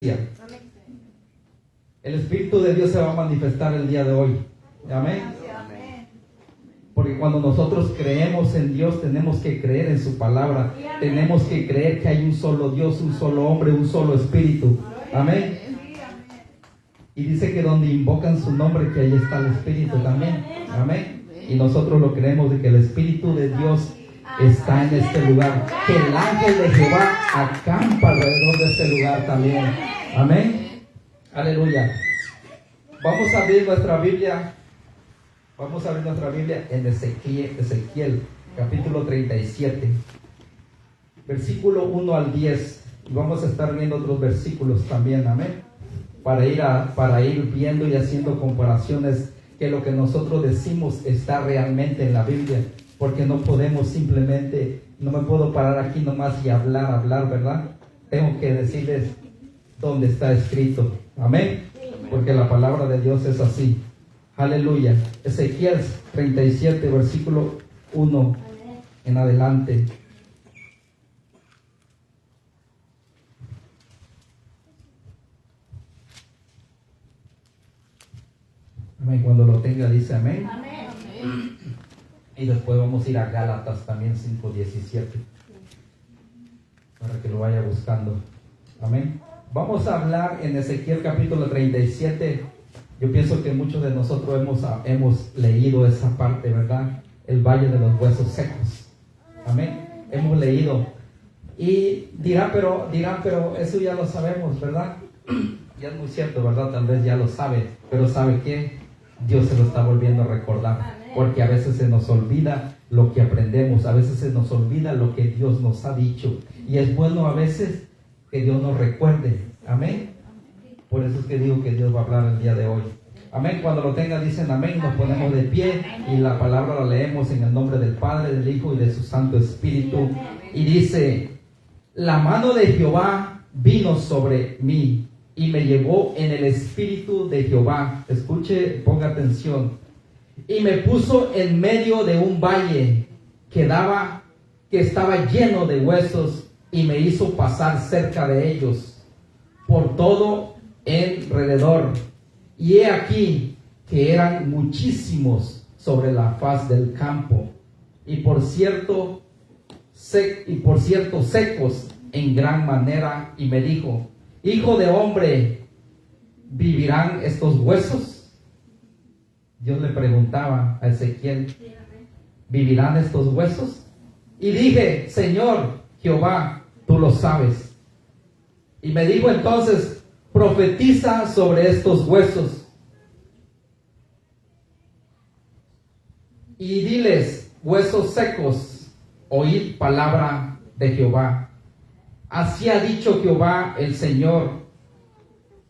El Espíritu de Dios se va a manifestar el día de hoy. Amén. Porque cuando nosotros creemos en Dios, tenemos que creer en su palabra. Tenemos que creer que hay un solo Dios, un solo hombre, un solo Espíritu. Amén. Y dice que donde invocan su nombre, que ahí está el Espíritu también. Amén. Y nosotros lo creemos de que el Espíritu de Dios está en este lugar, que el ángel de Jehová acampa alrededor de este lugar también. Amén. Aleluya. Vamos a abrir nuestra Biblia. Vamos a abrir nuestra Biblia en Ezequiel, capítulo 37, versículo 1 al 10. Y vamos a estar viendo otros versículos también. Amén. Para ir viendo y haciendo comparaciones, que lo que nosotros decimos está realmente en la Biblia. Porque no podemos simplemente, no me puedo parar aquí nomás y hablar, ¿verdad? Tengo que decirles dónde está escrito. Amén. Porque la palabra de Dios es así. Aleluya. Ezequiel 37, versículo 1 en adelante. Amén. Cuando lo tenga dice amén. Amén. Y después vamos a ir a Gálatas también 5:17 para que lo vaya buscando. Amén. Vamos a hablar en Ezequiel capítulo 37. Yo pienso que muchos de nosotros hemos leído esa parte, ¿verdad? El valle de los huesos secos. Amén. Hemos leído. Y dirán, pero eso ya lo sabemos, ¿verdad? Ya es muy cierto, ¿verdad? Tal vez ya lo sabe. Pero ¿sabe qué? Dios se lo está volviendo a recordar. Porque a veces se nos olvida lo que aprendemos, a veces se nos olvida lo que Dios nos ha dicho. Y es bueno a veces que Dios nos recuerde. Amén. Por eso es que digo que Dios va a hablar el día de hoy. Amén. Cuando lo tengan dicen amén, nos ponemos de pie y la palabra la leemos en el nombre del Padre, del Hijo y de su Santo Espíritu. Y dice: la mano de Jehová vino sobre mí y me llevó en el Espíritu de Jehová. Escuche, ponga atención. Y me puso en medio de un valle que estaba lleno de huesos, y me hizo pasar cerca de ellos por todo alrededor. Y he aquí que eran muchísimos sobre la faz del campo, y por cierto secos en gran manera. Y me dijo: hijo de hombre, ¿vivirán estos huesos? Dios le preguntaba a Ezequiel: ¿vivirán estos huesos? Y dije: Señor Jehová, tú lo sabes. Y me dijo entonces: profetiza sobre estos huesos y diles: huesos secos, oíd palabra de Jehová. Así ha dicho Jehová el Señor: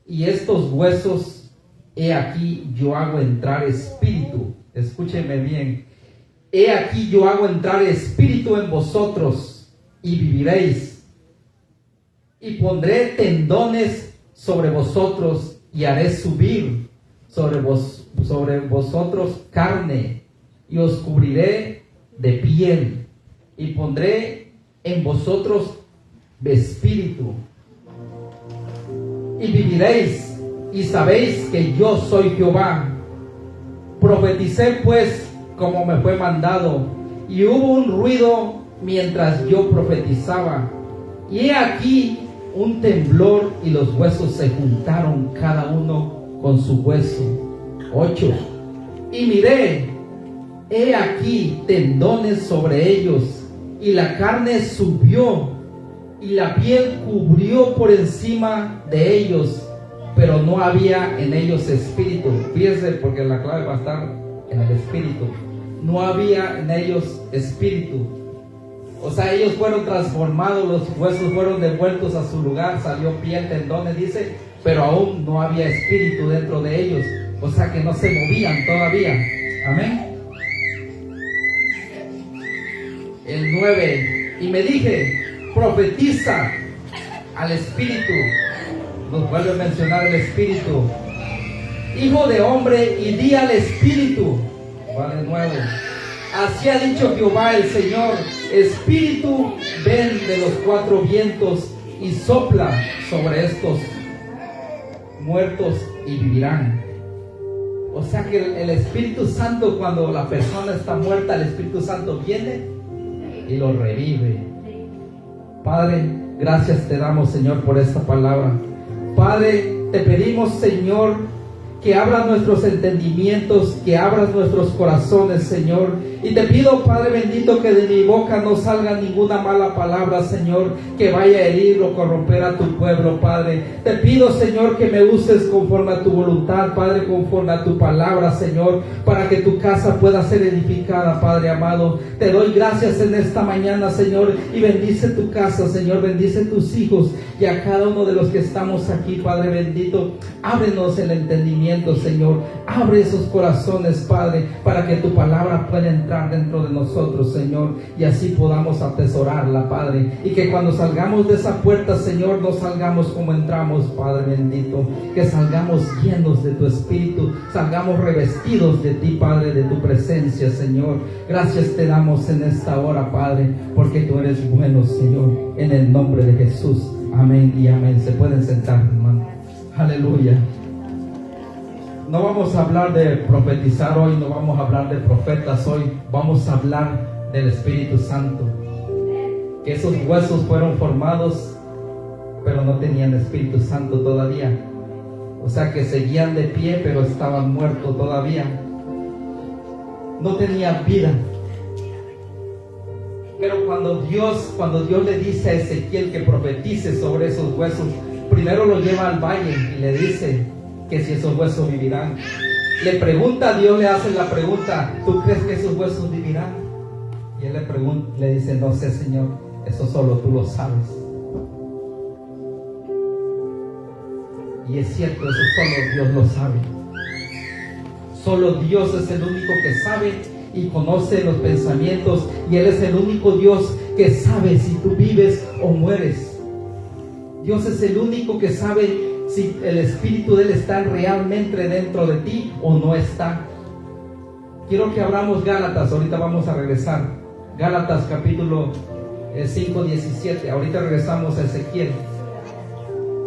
y estos huesos, he aquí yo hago entrar espíritu. Escúcheme bien. He aquí yo hago entrar espíritu en vosotros y viviréis. Y pondré tendones sobre vosotros y haré subir sobre vosotros carne, y os cubriré de piel, y pondré en vosotros espíritu y viviréis. Y sabéis que yo soy Jehová. Profeticé pues como me fue mandado, y hubo un ruido mientras yo profetizaba, y he aquí un temblor, y los huesos se juntaron cada uno con su hueso. 8. Y miré, he aquí tendones sobre ellos, y la carne subió, y la piel cubrió por encima de ellos, pero no había en ellos espíritu. Fíjense, porque la clave va a estar en el espíritu. No había en ellos espíritu. O sea, ellos fueron transformados, los huesos fueron devueltos a su lugar, salió piel, tendones, dice, pero aún no había espíritu dentro de ellos. O sea que no se movían todavía. Amén. El 9. Y me dije: profetiza al espíritu. Nos vuelve a mencionar el espíritu. Hijo de hombre, y di al espíritu. Va de nuevo: así ha dicho Jehová el Señor: espíritu, ven de los cuatro vientos y sopla sobre estos muertos y vivirán. O sea que el Espíritu Santo, cuando la persona está muerta, el Espíritu Santo viene y lo revive. Padre, gracias te damos, Señor, por esta palabra. Padre, te pedimos, Señor, que abras nuestros entendimientos, que abras nuestros corazones, Señor. Y te pido, Padre bendito, que de mi boca no salga ninguna mala palabra, Señor, que vaya a herir o corromper a tu pueblo, Padre. Te pido, Señor, que me uses conforme a tu voluntad, Padre, conforme a tu palabra, Señor, para que tu casa pueda ser edificada, Padre amado. Te doy gracias en esta mañana, Señor, y bendice tu casa, Señor, bendice tus hijos y a cada uno de los que estamos aquí, Padre bendito. Ábrenos el entendimiento, Señor. Abre esos corazones, Padre, para que tu palabra pueda entrar dentro de nosotros, Señor, y así podamos atesorarla, Padre, y que cuando salgamos de esa puerta, Señor, no salgamos como entramos, Padre bendito, que salgamos llenos de tu Espíritu, salgamos revestidos de ti, Padre, de tu presencia, Señor. Gracias te damos en esta hora, Padre, porque tú eres bueno, Señor, en el nombre de Jesús. Amén y amén. Se pueden sentar, hermano. Aleluya. No vamos a hablar de profetizar hoy, no vamos a hablar de profetas hoy, vamos a hablar del Espíritu Santo. Que esos huesos fueron formados, pero no tenían Espíritu Santo todavía. O sea que seguían de pie, pero estaban muertos todavía. No tenían vida. Pero cuando Dios le dice a Ezequiel que profetice sobre esos huesos, primero lo lleva al valle y le dice que si esos huesos vivirán. Le pregunta a Dios, le hace la pregunta: ¿tú crees que esos huesos vivirán? Y él le dice: no sé, Señor, eso solo tú lo sabes. Y es cierto, eso solo Dios lo sabe. Solo Dios es el único que sabe y conoce los pensamientos, y Él es el único Dios que sabe si tú vives o mueres. Dios es el único que sabe si el Espíritu de Él está realmente dentro de ti o no está. Quiero que abramos Gálatas, ahorita vamos a regresar. Gálatas capítulo 5, 17. Ahorita regresamos a Ezequiel.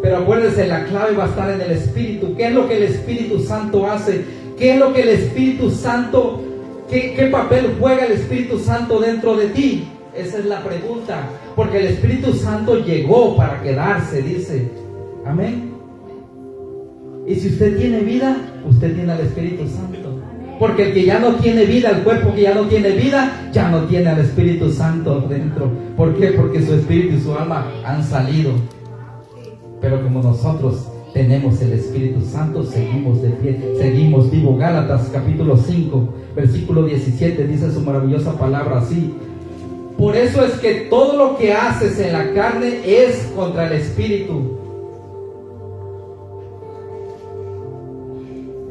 Pero acuérdense, la clave va a estar en el Espíritu. ¿Qué es lo que el Espíritu Santo hace? ¿Qué es lo que el Espíritu Santo, qué papel juega el Espíritu Santo dentro de ti? Esa es la pregunta. Porque el Espíritu Santo llegó para quedarse, dice. Amén. Y si usted tiene vida, usted tiene al Espíritu Santo. Porque el que ya no tiene vida, el cuerpo que ya no tiene vida, ya no tiene al Espíritu Santo dentro. ¿Por qué? Porque su espíritu y su alma han salido. Pero como nosotros tenemos el Espíritu Santo, seguimos de pie, seguimos vivos. Gálatas capítulo 5, versículo 17, dice su maravillosa palabra así: por eso es que todo lo que haces en la carne es contra el Espíritu.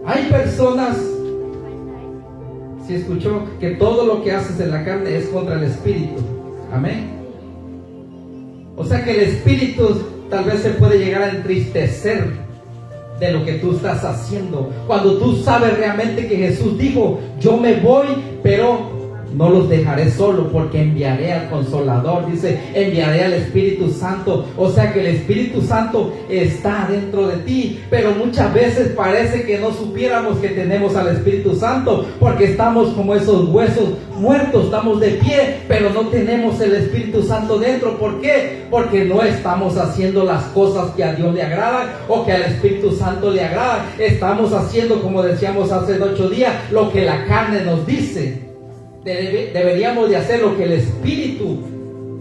Hay personas, si escuchó, que todo lo que haces en la carne es contra el Espíritu. Amén. O sea que el Espíritu tal vez se puede llegar a entristecer de lo que tú estás haciendo. Cuando tú sabes realmente que Jesús dijo: yo me voy, pero no los dejaré solo, porque enviaré al Consolador. Dice: enviaré al Espíritu Santo. O sea que el Espíritu Santo está dentro de ti. Pero muchas veces parece que no supiéramos que tenemos al Espíritu Santo, porque estamos como esos huesos muertos, estamos de pie, pero no tenemos el Espíritu Santo dentro. ¿Por qué? Porque no estamos haciendo las cosas que a Dios le agradan o que al Espíritu Santo le agradan. Estamos haciendo, como decíamos hace 8 días, lo que la carne nos dice. Deberíamos de hacer lo que el Espíritu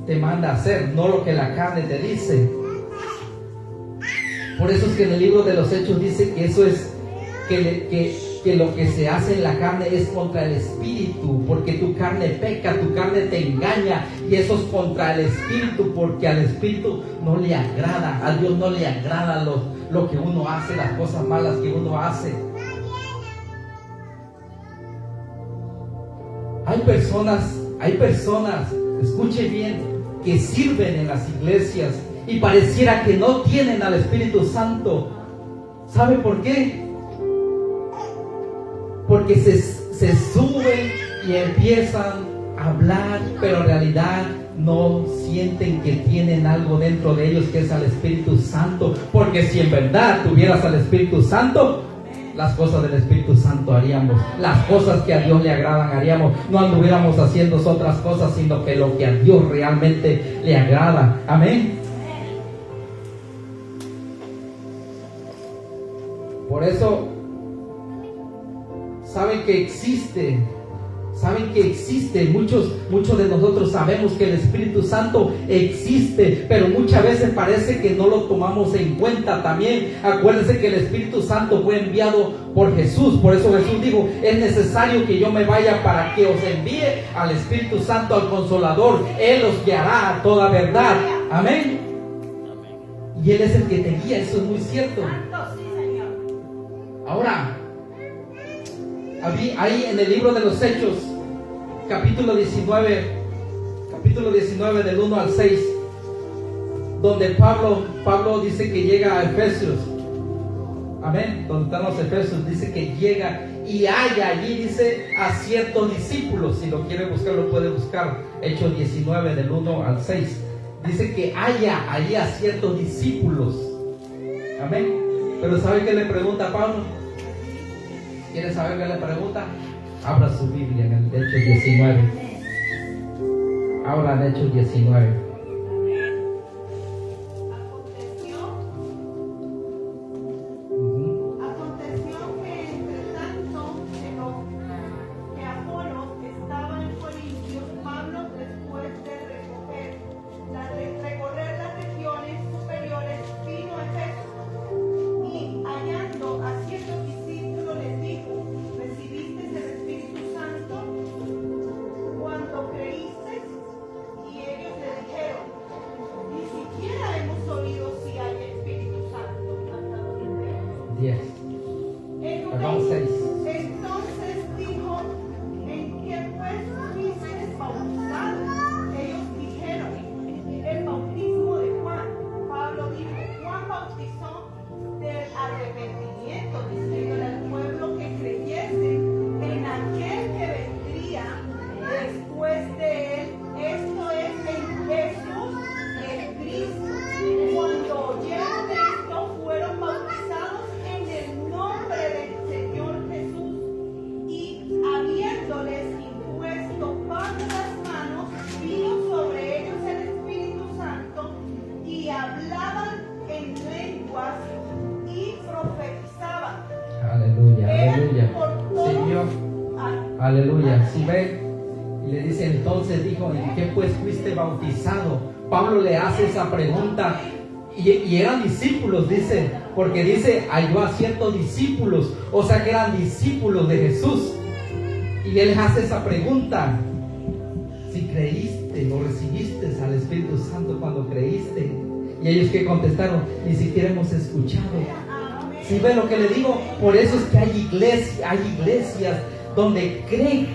te manda a hacer, no lo que la carne te dice. Por eso es que en el libro de los Hechos dice que eso es que lo que se hace en la carne es contra el Espíritu, porque tu carne peca, tu carne te engaña, y eso es contra el Espíritu, porque al Espíritu no le agrada, a Dios no le agrada lo que uno hace, las cosas malas que uno hace. Hay personas, escuche bien, que sirven en las iglesias y pareciera que no tienen al Espíritu Santo. ¿Sabe por qué? Porque se suben y empiezan a hablar, pero en realidad no sienten que tienen algo dentro de ellos que es al Espíritu Santo, porque si en verdad tuvieras al Espíritu Santo, las cosas del Espíritu Santo haríamos, las cosas que a Dios le agradan haríamos, no anduviéramos haciendo otras cosas, sino que lo que a Dios realmente le agrada. Amén. Por eso saben que existe, muchos de nosotros sabemos que el Espíritu Santo existe, pero muchas veces parece que no lo tomamos en cuenta también. Acuérdense que el Espíritu Santo fue enviado por Jesús, por eso Jesús dijo, es necesario que yo me vaya para que os envíe al Espíritu Santo, al Consolador. Él os guiará a toda verdad. Amén. Y Él es el que te guía, eso es muy cierto. Ahora, ahí en el libro de los Hechos, capítulo 19 del 1 al 6, donde Pablo dice que llega a Efesios. Amén. Donde están los Efesios, dice que llega y halla allí, dice, a ciertos discípulos. Si lo quiere buscar, lo puede buscar. Hechos 19 del 1 al 6. Dice que halla allí a ciertos discípulos. Amén. Pero ¿sabe qué le pregunta a Pablo? ¿Quiere saber qué le pregunta? Abra su Biblia en el Hechos 19. Abra en Hechos 19. Aleluya. Si ve, y le dice, entonces dijo, ¿en qué pues fuiste bautizado? Pablo le hace esa pregunta, y eran discípulos, dice, porque dice, halló a ciertos discípulos, o sea que eran discípulos de Jesús, y él hace esa pregunta, si creíste o recibiste al Espíritu Santo cuando creíste, y ellos que contestaron, ni siquiera hemos escuchado. Si ve lo que le digo, por eso es que hay iglesias donde creen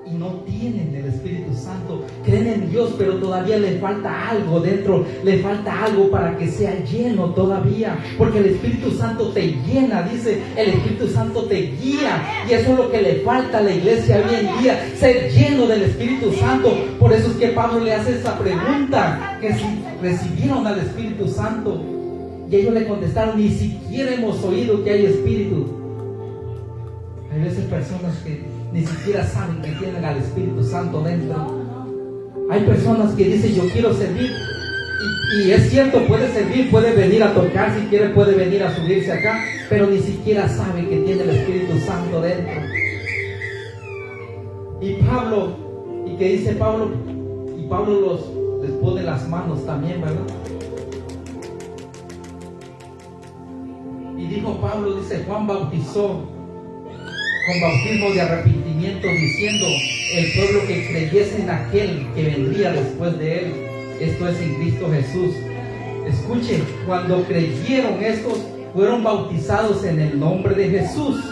y no tienen el Espíritu Santo, creen en Dios, pero todavía le falta algo dentro, le falta algo para que sea lleno todavía, porque el Espíritu Santo te llena, dice, el Espíritu Santo te guía, y eso es lo que le falta a la iglesia hoy en día, ser lleno del Espíritu Santo. Por eso es que Pablo le hace esa pregunta, que si recibieron al Espíritu Santo, y ellos le contestaron, ni siquiera hemos oído que hay Espíritu. Hay veces personas que ni siquiera saben que tienen al Espíritu Santo dentro. Hay personas que dicen, yo quiero servir, y es cierto, puede servir, puede venir a tocar, si quiere puede venir a subirse acá, pero ni siquiera sabe que tiene el Espíritu Santo dentro. Y que dice Pablo, y Pablo les pone las manos también, ¿verdad? Y dijo Pablo, dice, Juan bautizó con bautismo de arrepentimiento, diciendo, el pueblo que creyese en aquel que vendría después de él, esto es en Cristo Jesús. Escuchen, cuando creyeron estos, fueron bautizados en el nombre de Jesús.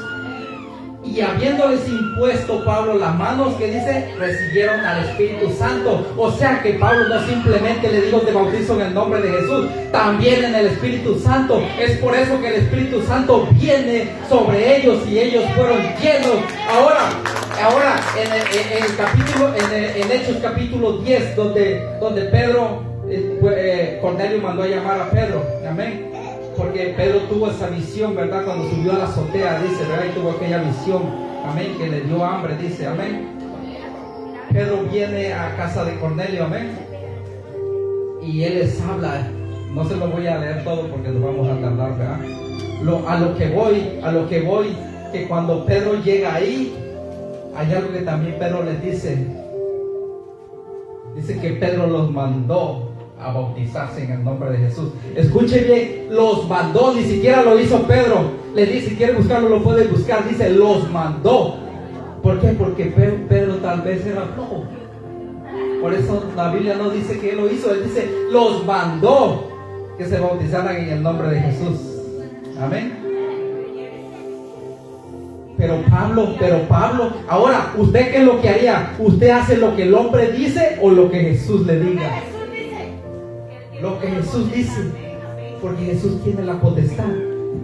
Y y habiéndoles impuesto Pablo las manos, que dice, recibieron al Espíritu Santo. O sea que Pablo no simplemente le dijo te bautizo en el nombre de Jesús, también en el Espíritu Santo. Es por eso que el Espíritu Santo viene sobre ellos y ellos fueron llenos. Ahora en el capítulo, en Hechos capítulo 10, donde Pedro, Cornelio mandó a llamar a Pedro, amén, porque Pedro tuvo esa visión, ¿verdad? Cuando subió a la azotea, dice, ¿verdad? Y tuvo aquella visión, amén, que le dio hambre, dice, amén. Pedro viene a casa de Cornelio, amén, y él les habla. No se lo voy a leer todo porque nos vamos a tardar, ¿verdad? A lo que voy, que cuando Pedro llega ahí, hay algo que también Pedro les dice. Dice que Pedro los mandó a bautizarse en el nombre de Jesús. Escuche bien, los mandó, ni siquiera lo hizo Pedro. Le dice, si quiere buscarlo, lo puede buscar. Dice, los mandó. ¿Por qué? Porque Pedro tal vez era flojo. Por eso la Biblia no dice que él lo hizo. Él dice, los mandó que se bautizaran en el nombre de Jesús. Amén. Pero Pablo, ahora, ¿usted qué es lo que haría? ¿Usted hace lo que el hombre dice o lo que Jesús le diga? Lo que Jesús dice, porque Jesús tiene la potestad.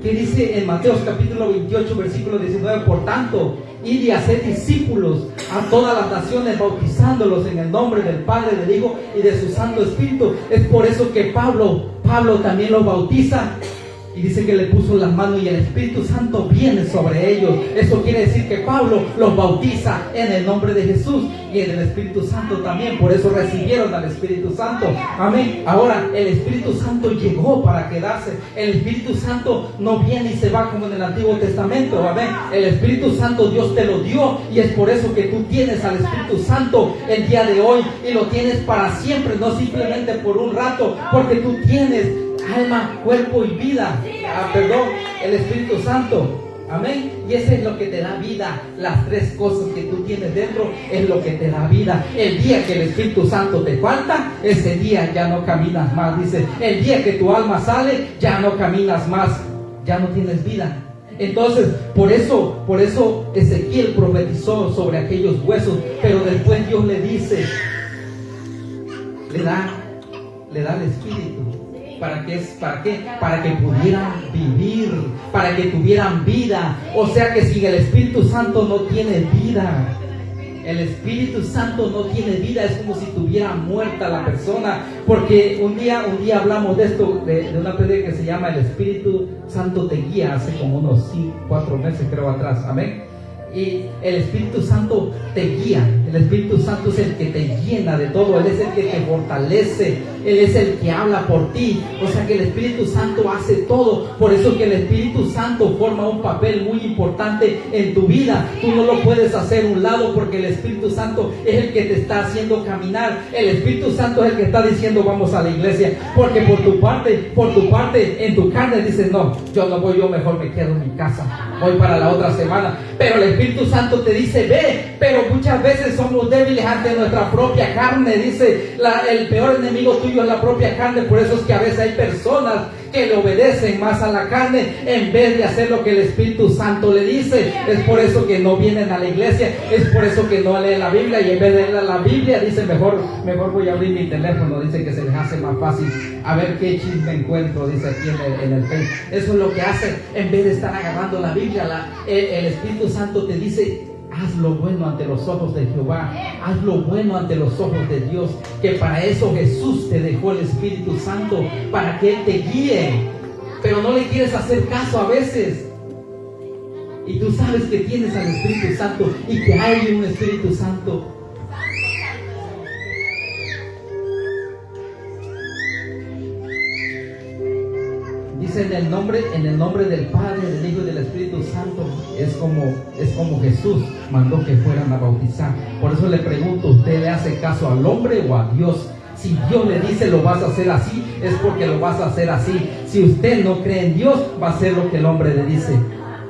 ¿Qué dice en Mateo capítulo 28, versículo 19? Por tanto, id y haced discípulos a todas las naciones, bautizándolos en el nombre del Padre, del Hijo y de su Santo Espíritu. Es por eso que Pablo también los bautiza. Y dice que le puso las manos y el Espíritu Santo viene sobre ellos. Eso quiere decir que Pablo los bautiza en el nombre de Jesús y en el Espíritu Santo también. Por eso recibieron al Espíritu Santo. Amén. Ahora, el Espíritu Santo llegó para quedarse. El Espíritu Santo no viene y se va como en el Antiguo Testamento. Amén. El Espíritu Santo Dios te lo dio y es por eso que tú tienes al Espíritu Santo el día de hoy y lo tienes para siempre, no simplemente por un rato, porque tú tienes alma, cuerpo y vida. El Espíritu Santo. Amén. Y eso es lo que te da vida. Las tres cosas que tú tienes dentro es lo que te da vida. El día que el Espíritu Santo te falta, ese día ya no caminas más. Dice, el día que tu alma sale, ya no caminas más, ya no tienes vida. Entonces, por eso Ezequiel profetizó sobre aquellos huesos, pero después Dios le dice, le da el Espíritu. ¿Para qué? Para que pudieran vivir, para que tuvieran vida. O sea que sin el Espíritu Santo no tiene vida. El Espíritu Santo no tiene vida, es como si tuviera muerta la persona. Porque un día hablamos de esto, de una prédica que se llama El Espíritu Santo te guía, hace como unos 4 meses creo atrás. Amén. Y el Espíritu Santo te guía. El Espíritu Santo es el que te llena de todo. Él es el que te fortalece. Él es el que habla por ti. O sea que el Espíritu Santo hace todo. Por eso que el Espíritu Santo forma un papel muy importante en tu vida. Tú no lo puedes hacer a un lado porque el Espíritu Santo es el que te está haciendo caminar. El Espíritu Santo es el que está diciendo vamos a la iglesia. Porque por tu parte, en tu carne dices no, yo no voy, yo mejor me quedo en mi casa. Voy para la otra semana. Pero el Espíritu Santo te dice ve, pero muchas veces somos débiles ante nuestra propia carne. Dice el peor enemigo tuyo es la propia carne. Por eso es que a veces hay personas que le obedecen más a la carne en vez de hacer lo que el Espíritu Santo le dice. Es por eso que no vienen a la iglesia, es por eso que no leen la Biblia, y en vez de leer la Biblia dicen mejor voy a abrir mi teléfono. Dice que se les hace más fácil a ver qué chisme encuentro, dice aquí en el Facebook. Eso es lo que hace en vez de estar agarrando la Biblia. El Espíritu Santo te dice haz lo bueno ante los ojos de Jehová, haz lo bueno ante los ojos de Dios, que para eso Jesús te dejó el Espíritu Santo, para que Él te guíe. Pero no le quieres hacer caso a veces, y tú sabes que tienes al Espíritu Santo y que hay un Espíritu Santo. Dice en el nombre del Padre, del Hijo y del Espíritu Santo. Es como Jesús mandó que fueran a bautizar. Por eso le pregunto, ¿usted le hace caso al hombre o a Dios? Si Dios le dice lo vas a hacer así, es porque lo vas a hacer así. Si usted no cree en Dios, va a hacer lo que el hombre le dice.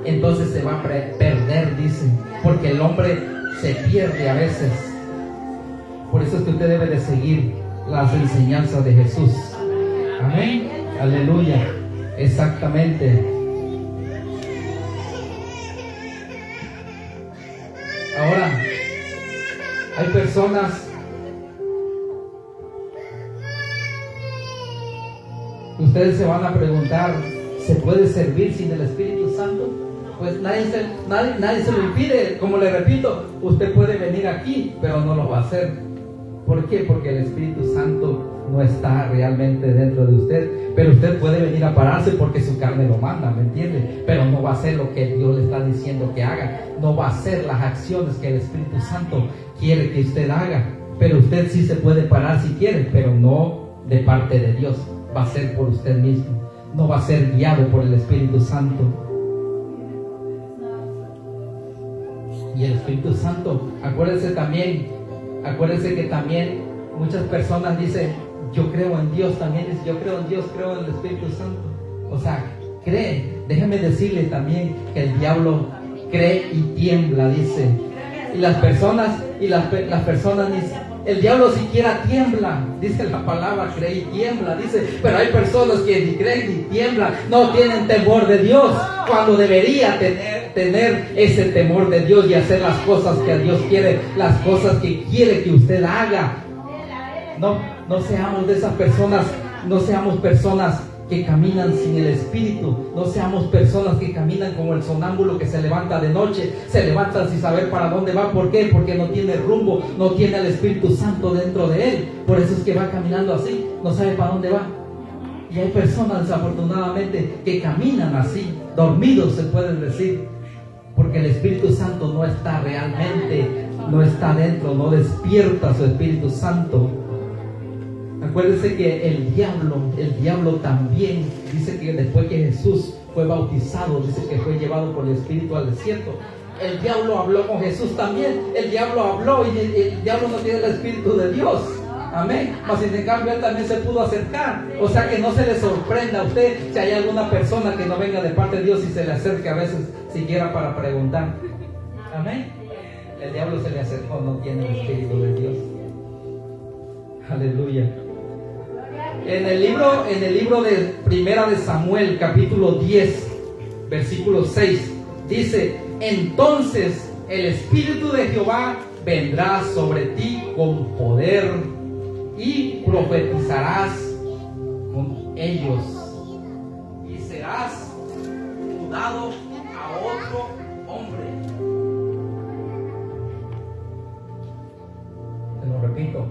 Entonces se va a perder, dice, porque el hombre se pierde a veces. Por eso es que usted debe de seguir las enseñanzas de Jesús. Amén. Aleluya. Exactamente. Ahora, hay personas que ustedes se van a preguntar, ¿se puede servir sin el Espíritu Santo? Pues nadie se lo impide. Como le repito, usted puede venir aquí, pero no lo va a hacer. ¿Por qué? Porque el Espíritu Santo no está realmente dentro de usted. Pero usted puede venir a pararse porque su carne lo manda, ¿me entiende? Pero no va a hacer lo que Dios le está diciendo que haga. No va a hacer las acciones que el Espíritu Santo quiere que usted haga. Pero usted sí se puede parar si quiere, pero no de parte de Dios. Va a ser por usted mismo. No va a ser guiado por el Espíritu Santo. Y el Espíritu Santo, acuérdense que también muchas personas dicen, yo creo en Dios, también dice, yo creo en Dios, creo en el Espíritu Santo. O sea, cree. Déjeme decirle también que el diablo cree y tiembla, dice. Y las personas dicen, el diablo siquiera tiembla, dice la palabra, cree y tiembla, dice. Pero hay personas que ni creen ni tiemblan, no tienen temor de Dios, cuando debería tener ese temor de Dios y hacer las cosas que Dios quiere, las cosas que quiere que usted haga. No seamos de esas personas, no seamos personas que caminan sin el Espíritu, no seamos personas que caminan como el sonámbulo que se levanta de noche, se levanta sin saber para dónde va. ¿Por qué? Porque no tiene rumbo, no tiene el Espíritu Santo dentro de él, por eso es que va caminando así, no sabe para dónde va. Y hay personas desafortunadamente que caminan así, dormidos se pueden decir, porque el Espíritu Santo no está realmente, no está dentro, no despierta su Espíritu Santo. Acuérdense que el diablo también dice que después que Jesús fue bautizado, dice que fue llevado por el Espíritu al desierto. El diablo habló con Jesús también. El diablo habló y el diablo no tiene el Espíritu de Dios. Amén. Mas sin en cambio él también se pudo acercar. O sea que no se le sorprenda a usted si hay alguna persona que no venga de parte de Dios y se le acerque a veces siquiera para preguntar. Amén. El diablo se le acercó, no tiene el Espíritu de Dios. Aleluya. En el libro de Primera de Samuel, capítulo 10, versículo 6, dice: entonces el Espíritu de Jehová vendrá sobre ti con poder y profetizarás con ellos y serás mudado a otro hombre. Te lo repito.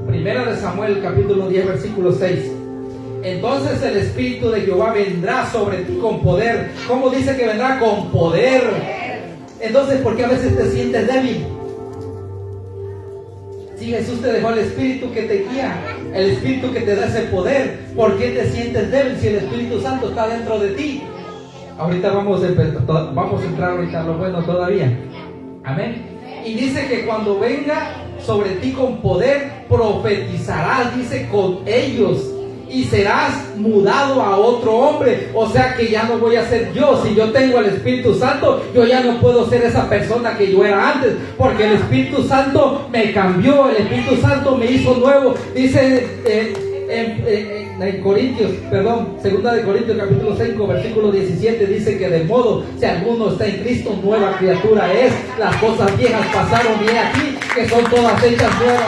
Primera de Samuel, capítulo 10, versículo 6. Entonces el Espíritu de Jehová vendrá sobre ti con poder. ¿Cómo dice que vendrá? Con poder. Entonces, ¿por qué a veces te sientes débil? Si Jesús te dejó el Espíritu que te guía, el Espíritu que te da ese poder, ¿por qué te sientes débil si el Espíritu Santo está dentro de ti? Ahorita vamos a entrar ahorita a lo bueno todavía. Amén. Y dice que cuando venga sobre ti con poder, profetizarás, dice, con ellos, y serás mudado a otro hombre. O sea que ya no voy a ser yo. Si yo tengo el Espíritu Santo, yo ya no puedo ser esa persona que yo era antes, porque el Espíritu Santo me cambió, el Espíritu Santo me hizo nuevo. Dice en Corintios, segunda de Corintios capítulo 5 versículo 17, dice que de modo, si alguno está en Cristo, nueva criatura es, las cosas viejas pasaron, y he aquí que son todas hechas nuevas.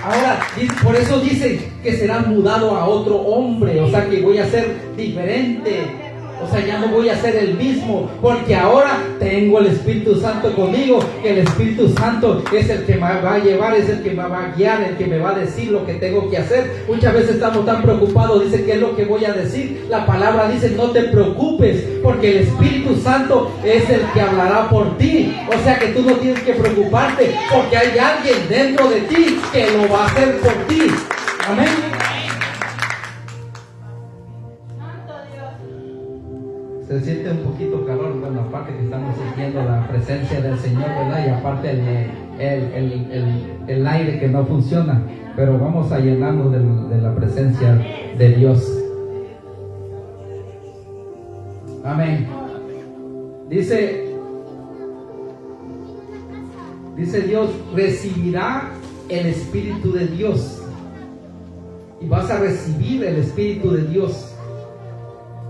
Ahora, por eso dice que será mudado a otro hombre. O sea que voy a ser diferente. O sea, ya no voy a ser el mismo, porque ahora tengo el Espíritu Santo conmigo, que el Espíritu Santo es el que me va a llevar, es el que me va a guiar, el que me va a decir lo que tengo que hacer. Muchas veces estamos tan preocupados, dice, ¿qué es lo que voy a decir? La palabra dice, no te preocupes, porque el Espíritu Santo es el que hablará por ti. O sea que tú no tienes que preocuparte, porque hay alguien dentro de ti que lo va a hacer por ti. Amén. Se siente un poquito calor, bueno, aparte que estamos sintiendo la presencia del Señor, ¿verdad? Y aparte el aire que no funciona, pero vamos a llenarnos de la presencia de Dios. Amén. Dice Dios, recibirá el Espíritu de Dios. Y vas a recibir el Espíritu de Dios.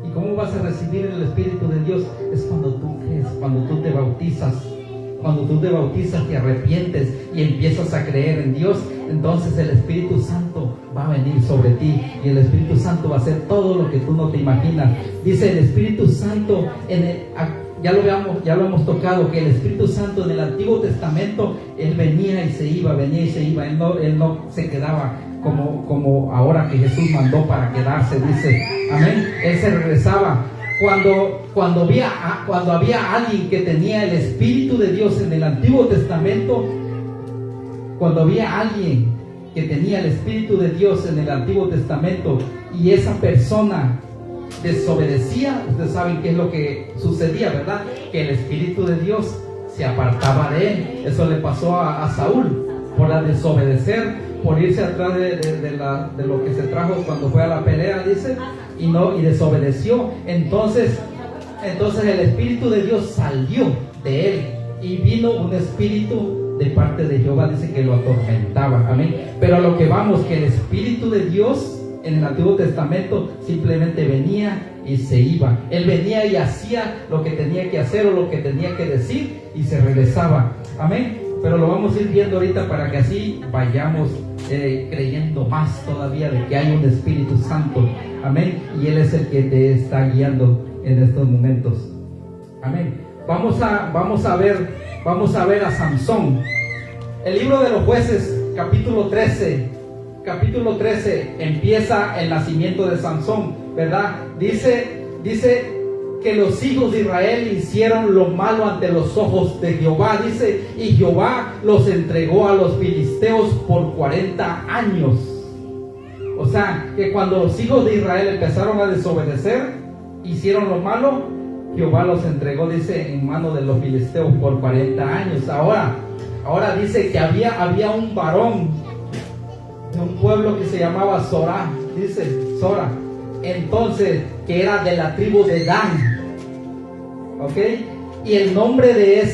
¿Y cómo vas a recibir el Espíritu de Dios? Es cuando tú crees, cuando tú te bautizas cuando tú te bautizas, te arrepientes y empiezas a creer en Dios, entonces el Espíritu Santo va a venir sobre ti y el Espíritu Santo va a hacer todo lo que tú no te imaginas. Dice el Espíritu Santo, ya lo hemos tocado, que el Espíritu Santo en el Antiguo Testamento, Él venía y se iba, Él no se quedaba como ahora que Jesús mandó para quedarse, dice, amén. Él se regresaba. Cuando había alguien que tenía el Espíritu de Dios en el Antiguo Testamento, cuando había alguien que tenía el Espíritu de Dios en el Antiguo Testamento y esa persona desobedecía, ustedes saben qué es lo que sucedía, ¿verdad? Que el Espíritu de Dios se apartaba de él. Eso le pasó a Saúl por la desobedecer, por irse atrás de lo que se trajo cuando fue a la pelea, dice, y desobedeció. Entonces el Espíritu de Dios salió de él y vino un espíritu de parte de Jehová, dice, que lo atormentaba, amén. Pero a lo que vamos, que el Espíritu de Dios en el Antiguo Testamento simplemente venía y se iba. Él venía y hacía lo que tenía que hacer o lo que tenía que decir y se regresaba, amén. Pero lo vamos a ir viendo ahorita para que así vayamos creyendo más todavía de que hay un Espíritu Santo, amén, y Él es el que te está guiando en estos momentos, amén. Vamos a ver a Samsón. El libro de los Jueces, capítulo 13 empieza el nacimiento de Samsón, ¿verdad? Dice que los hijos de Israel hicieron lo malo ante los ojos de Jehová, dice, y Jehová los entregó a los filisteos por 40 años. O sea, que cuando los hijos de Israel empezaron a desobedecer, hicieron lo malo, Jehová los entregó, dice, en manos de los filisteos por 40 años. Ahora dice que había un varón de un pueblo que se llamaba Sora, dice, Sora, entonces, que era de la tribu de Dan, ¿ok? Y el nombre de él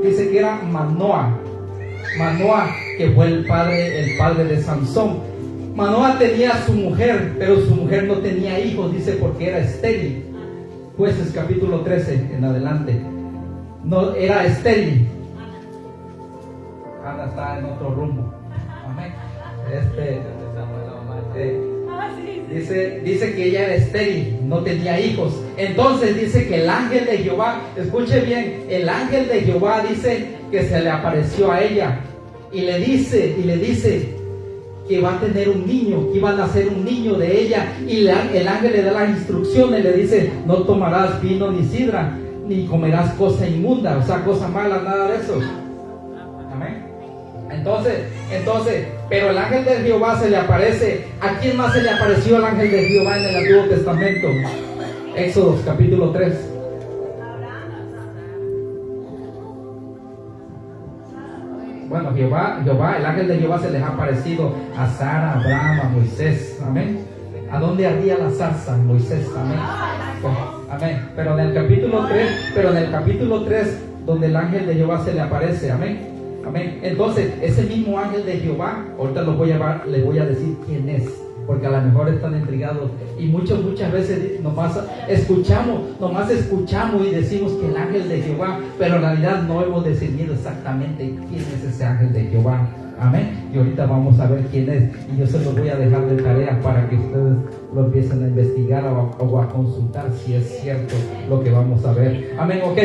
dice que era Manoah, que fue el padre de Samsón. Manoah tenía a su mujer, pero su mujer no tenía hijos, dice, porque era estéril. Jueces capítulo 13 en adelante, no era estéril. Ana está en otro rumbo, amén. Dice que ella era estéril, no tenía hijos. Entonces dice que el ángel de Jehová, escuche bien, el ángel de Jehová dice que se le apareció a ella y le dice que va a tener un niño, que iba a nacer un niño de ella, y el ángel le da las instrucciones, le dice, no tomarás vino ni sidra, ni comerás cosa inmunda, o sea, cosa mala, nada de eso, amén. Entonces, pero el ángel de Jehová se le aparece. ¿A quién más se le apareció el ángel de Jehová en el Antiguo Testamento? Éxodo capítulo 3. Bueno, Jehová, el ángel de Jehová se les ha aparecido a Sara, a Abraham, a Moisés, amén. ¿A dónde ardía la zarza? Moisés, amén. Amén. Pero en el capítulo 3, donde el ángel de Jehová se le aparece, amén. Amén. Entonces, ese mismo ángel de Jehová, ahorita les voy a decir quién es, porque a lo mejor están intrigados y muchas veces nomás escuchamos y decimos que el ángel de Jehová, pero en realidad no hemos decidido exactamente quién es ese ángel de Jehová, amén. Y ahorita vamos a ver quién es, y yo se los voy a dejar de tarea para que ustedes lo empiecen a investigar o a consultar si es cierto lo que vamos a ver, amén. Ok,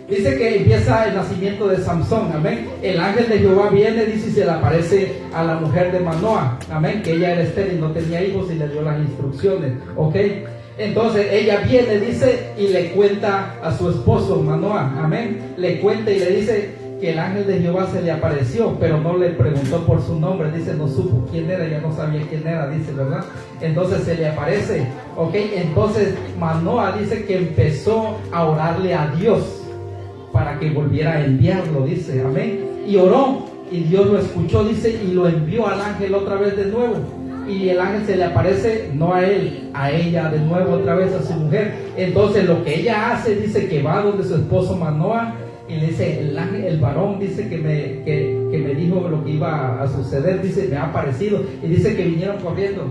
dice que empieza el nacimiento de Samsón, amén. El ángel de Jehová viene, dice, y se le aparece a la mujer de Manoah, amén, que ella era estéril, no tenía hijos, y le dio las instrucciones, ok. Entonces ella viene, dice, y le cuenta a su esposo Manoah, amén, le cuenta y le dice que el ángel de Jehová se le apareció, pero no le preguntó por su nombre, dice, no supo quién era, ya no sabía quién era, dice, ¿verdad? Entonces se le aparece, ok. Entonces Manoah dice que empezó a orarle a Dios para que volviera a enviarlo, dice, amén. Y oró, y Dios lo escuchó, dice, y lo envió al ángel otra vez de nuevo. Y el ángel se le aparece, no a él, a ella de nuevo, otra vez a su mujer. Entonces lo que ella hace, dice que va donde su esposo Manoah, y le dice, el varón dice que me dijo lo que iba a suceder, dice, me ha aparecido, y dice que vinieron corriendo.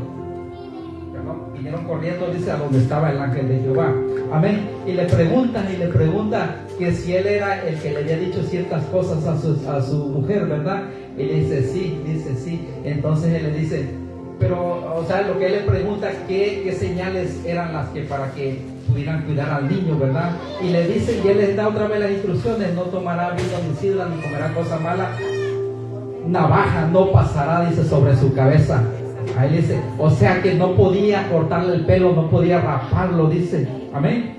vinieron corriendo, dice, a donde estaba el ángel de Jehová. Amén. Y le pregunta que si él era el que le había dicho ciertas cosas a su mujer, ¿verdad? Y le dice sí. Entonces él le dice, pero, o sea, lo que él le pregunta, ¿qué señales eran las que para que pudieran cuidar al niño, ¿verdad? Y le dice, y él les da otra vez las instrucciones: no tomará vino ni sidra, ni comerá cosa mala, navaja no pasará, dice, sobre su cabeza. Ahí dice, o sea que no podía cortarle el pelo, no podía raparlo, dice, amén.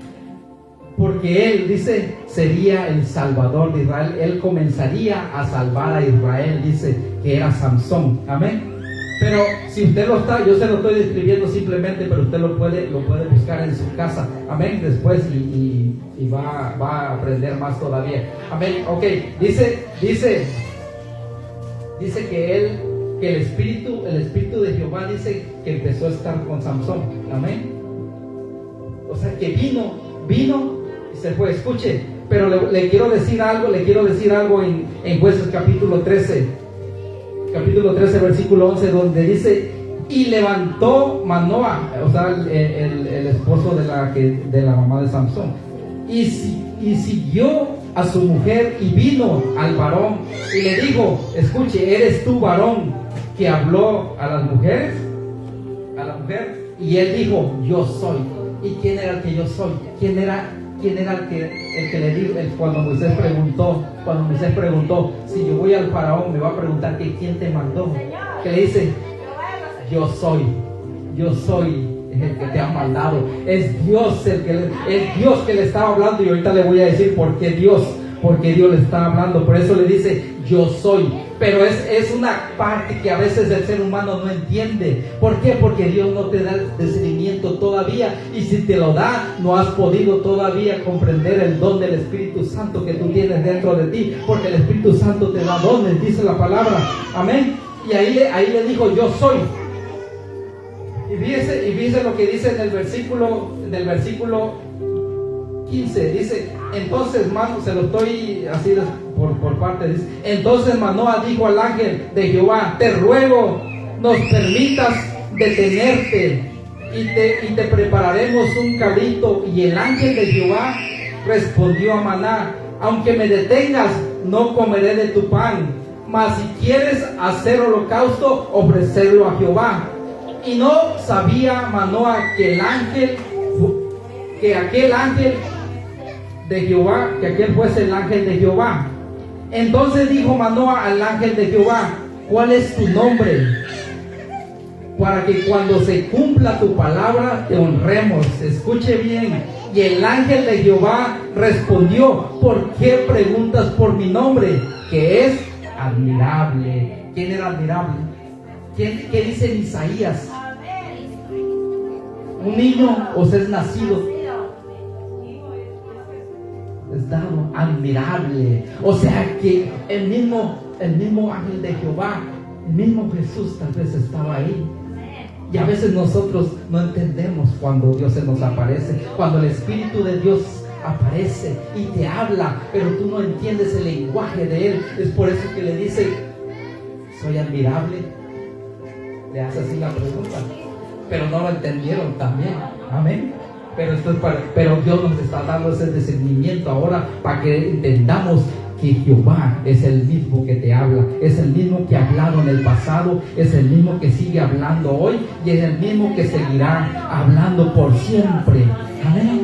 Porque él, dice, sería el salvador de Israel. Él comenzaría a salvar a Israel, dice, que era Samson, amén. Pero si usted lo está, yo se lo estoy describiendo simplemente, pero usted lo puede buscar en su casa, amén, después y va a aprender más todavía, amén. Ok, dice que el espíritu de Jehová, dice que empezó a estar con Samson, amén. O sea que vino y se fue. Escuche, pero le quiero decir algo en Jueces capítulo 13, versículo 11, donde dice: y levantó Manoa, o sea, el esposo de la mamá de Samson, y siguió a su mujer, y vino al varón y le dijo: escuche, ¿eres tú varón que habló a las mujeres? A la mujer. Y él dijo: yo soy. ¿Y quién era el que yo soy? ¿Quién era el que le dijo? Cuando Moisés preguntó, si yo voy al faraón, me va a preguntar que quién te mandó. Que le dice: yo soy es el que te ha mandado. Es Dios que le estaba hablando. Y ahorita le voy a decir por qué Dios le está hablando. Por eso le dice: yo soy. Pero es una parte que a veces el ser humano no entiende. ¿Por qué? Porque Dios no te da el discernimiento todavía. Y si te lo da, no has podido todavía comprender el don del Espíritu Santo que tú tienes dentro de ti. Porque el Espíritu Santo te da dones, dice la palabra. Amén. Y ahí le dijo: yo soy. Y fíjese lo que dice en el versículo 15. Dice: entonces Manoa, se lo estoy así por parte, dice: entonces Manoa dijo al ángel de Jehová: te ruego nos permitas detenerte y te prepararemos un cabrito. Y el ángel de Jehová respondió a Maná: aunque me detengas, no comeré de tu pan, mas si quieres hacer holocausto, ofrecerlo a Jehová. Y no sabía Manoa que aquel ángel de Jehová, que aquel fuese el ángel de Jehová. Entonces dijo Manoa al ángel de Jehová: ¿cuál es tu nombre? Para que cuando se cumpla tu palabra te honremos. Escuche bien. Y el ángel de Jehová respondió: ¿por qué preguntas por mi nombre? Que es admirable. ¿Quién era admirable? ¿Qué dice en Isaías? Un niño os es nacido, es dado, admirable. O sea que el mismo ángel de Jehová, el mismo Jesús tal vez estaba ahí. Y a veces nosotros no entendemos cuando Dios se nos aparece, cuando el Espíritu de Dios aparece y te habla, pero tú no entiendes el lenguaje de Él. Es por eso que le dice: soy admirable. Le hace así la pregunta, pero no lo entendieron también, amén. Pero Dios nos está dando ese discernimiento ahora para que entendamos que Jehová es el mismo que te habla, es el mismo que ha hablado en el pasado, es el mismo que sigue hablando hoy y es el mismo que seguirá hablando por siempre, amén.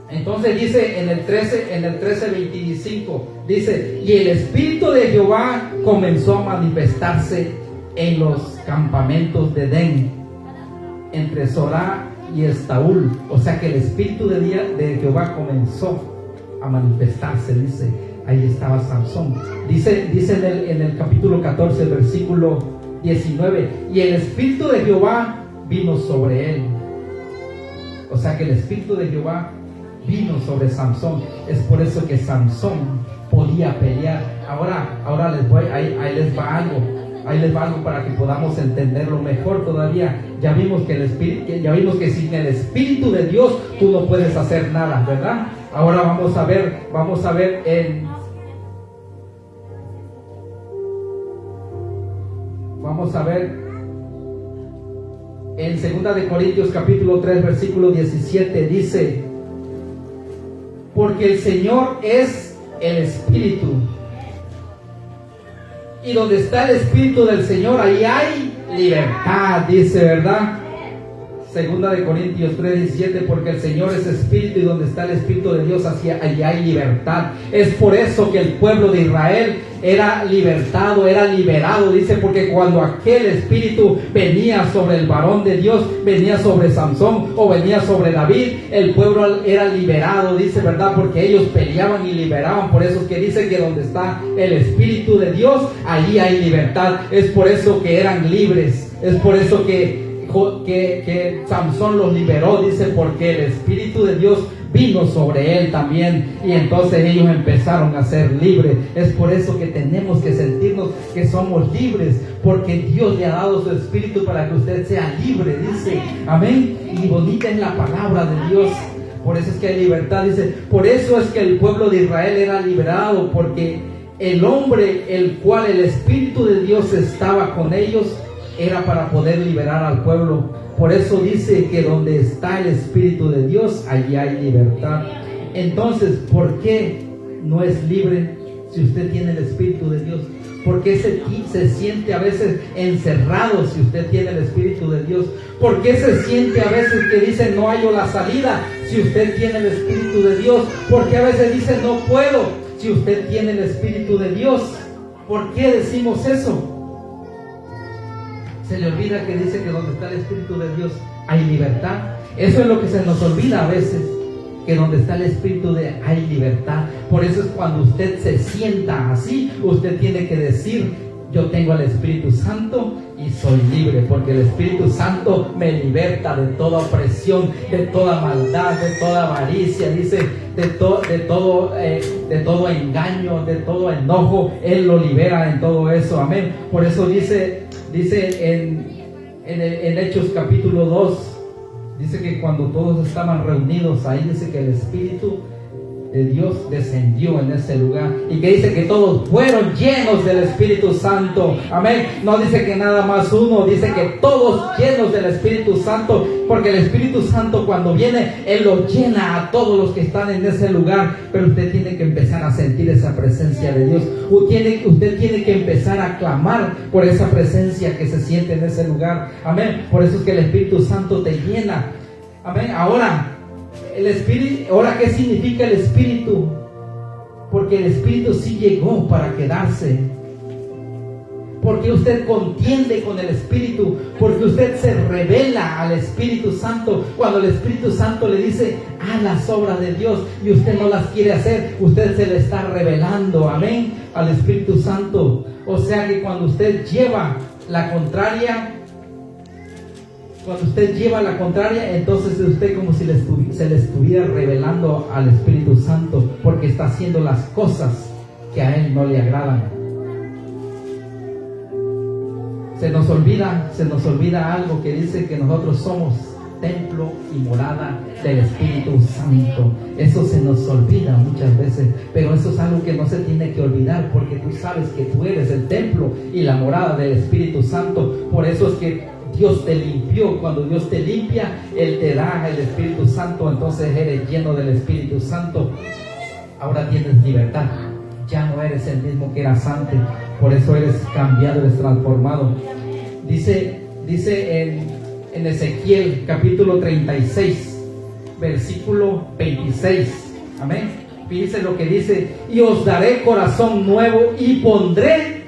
Entonces dice en el 13:25, dice: y el Espíritu de Jehová comenzó a manifestarse en los campamentos de Edén, entre Zorá y Estaúl. O sea que el Espíritu de Jehová comenzó a manifestarse, dice. Ahí estaba Samson. Dice en el capítulo 14, versículo 19: y el Espíritu de Jehová vino sobre él. O sea que el Espíritu de Jehová vino sobre Samson. Es por eso que Samson podía pelear. Ahora ahí les va algo. Ahí les va algo para que podamos entenderlo mejor todavía. Ya vimos que sin el Espíritu de Dios tú no puedes hacer nada, ¿verdad? Ahora vamos a ver En 2 de Corintios capítulo 3 versículo 17 dice: porque el Señor es el Espíritu, y donde está el Espíritu del Señor, ahí hay libertad, dice, ¿verdad? 2 de Corintios 3:17, porque el Señor es Espíritu, y donde está el Espíritu de Dios, allí hay libertad. Es por eso que el pueblo de Israel era libertado, era liberado, dice, porque cuando aquel Espíritu venía sobre el varón de Dios, venía sobre Sansón o venía sobre David, el pueblo era liberado, dice, ¿verdad? Porque ellos peleaban y liberaban. Por eso es que dice que donde está el Espíritu de Dios, allí hay libertad. Es por eso que eran libres, es por eso que Sansón los liberó, dice, porque el Espíritu de Dios vino sobre él también, y entonces ellos empezaron a ser libres. Es por eso que tenemos que sentirnos que somos libres, porque Dios le ha dado su Espíritu para que usted sea libre, dice, amén. Y bonita es la palabra de Dios. Por eso es que hay libertad, dice. Por eso es que el pueblo de Israel era liberado, porque el hombre, el cual el Espíritu de Dios estaba con ellos, era para poder liberar al pueblo. Por eso dice que donde está el Espíritu de Dios, allí hay libertad. Entonces, ¿por qué no es libre si usted tiene el Espíritu de Dios? ¿Por qué se siente a veces encerrado si usted tiene el Espíritu de Dios? ¿Por qué se siente a veces que dice no hallo la salida si usted tiene el Espíritu de Dios? ¿Por qué a veces dice no puedo si usted tiene el Espíritu de Dios? ¿Por qué decimos eso? Se le olvida que dice que donde está el Espíritu de Dios hay libertad. Eso es lo que se nos olvida a veces, que donde está el Espíritu de hay libertad. Por eso es cuando usted se sienta así, usted tiene que decir: yo tengo al Espíritu Santo y soy libre, porque el Espíritu Santo me liberta de toda opresión, de toda maldad, de toda avaricia, dice, de todo engaño, de todo enojo. Él lo libera en todo eso, amén. Por eso dice en Hechos capítulo 2, dice que cuando todos estaban reunidos ahí, dice que el Espíritu de Dios descendió en ese lugar, y que dice que todos fueron llenos del Espíritu Santo, amén. No dice que nada más uno, dice que todos llenos del Espíritu Santo, porque el Espíritu Santo cuando viene, Él lo llena a todos los que están en ese lugar. Pero usted tiene que empezar a sentir esa presencia de Dios. Usted tiene que empezar a clamar por esa presencia que se siente en ese lugar, amén. Por eso es que el Espíritu Santo te llena, amén. Ahora, el Espíritu, ahora, ¿qué significa el Espíritu? Porque el Espíritu sí llegó para quedarse. Porque usted contiende con el Espíritu, porque usted se revela al Espíritu Santo. Cuando el Espíritu Santo le dice: haz las obras de Dios, y usted no las quiere hacer, usted se le está revelando, amén, al Espíritu Santo. O sea que cuando usted lleva la contraria, entonces usted como si se le estuviera revelando al Espíritu Santo, porque está haciendo las cosas que a Él no le agradan. Se nos olvida algo, que dice que nosotros somos templo y morada del Espíritu Santo. Eso se nos olvida muchas veces, pero eso es algo que no se tiene que olvidar, porque tú sabes que tú eres el templo y la morada del Espíritu Santo. Por eso es que Dios te limpió. Cuando Dios te limpia, Él te da el Espíritu Santo, entonces eres lleno del Espíritu Santo. Ahora tienes libertad, ya no eres el mismo que eras antes. Por eso eres cambiado, eres transformado. Dice en Ezequiel capítulo 36 versículo 26, amén. Fíjense lo que dice: y os daré corazón nuevo, y pondré